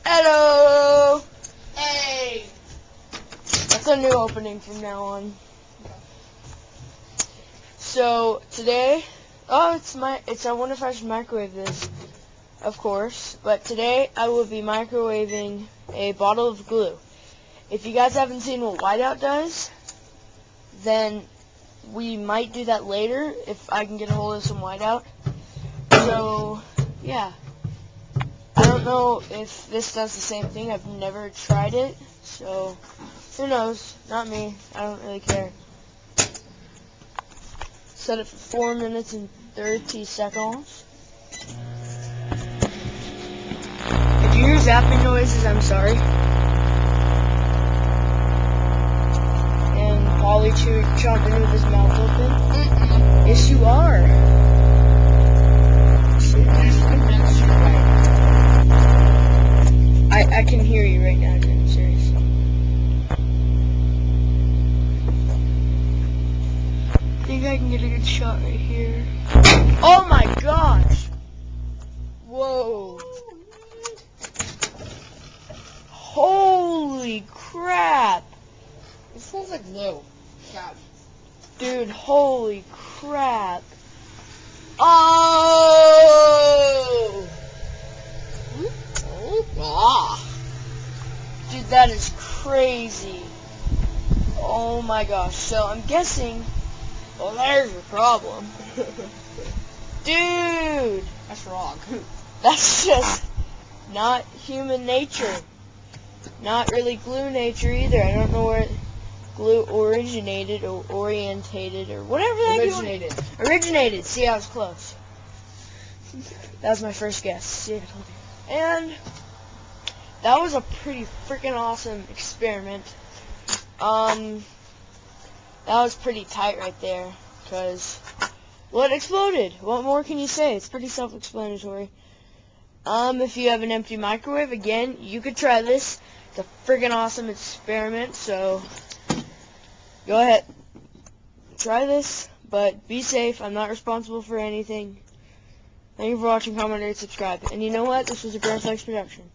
Hello! Hey! That's a new opening from now on. So, today, I wonder if I should microwave this, of course, but today I will be microwaving a bottle of glue. If you guys haven't seen what Whiteout does, then we might do that later if I can get a hold of some Whiteout. So, yeah. I don't know if this does the same thing. I've never tried it, so who knows? Not me. I don't really care. Set it for 4 minutes and 30 seconds. If you hear zapping noises, I'm sorry. And Polly chomping with his mouth open. Yes, you are. I can hear you right now, dude. I'm serious. I think I can get a good shot right here. Oh my gosh! Whoa. Holy crap! It smells like glue. God. Dude, holy crap. Oh! Dude, that is crazy. Oh my gosh. So I'm guessing, well, there's your problem. Dude! That's wrong. That's just not human nature. Not really glue nature either. I don't know where glue originated or orientated or whatever that originated. See, I was close. That was my first guess. See, I told you. And that was a pretty freaking awesome experiment. That was pretty tight right there, because, well, it exploded. What more can you say? It's pretty self-explanatory. If you have an empty microwave, again, you could try this. It's a freaking awesome experiment, so go ahead. Try this, but be safe. I'm not responsible for anything. Thank you for watching, comment, rate, subscribe. And you know what? This was a Grand Flex production.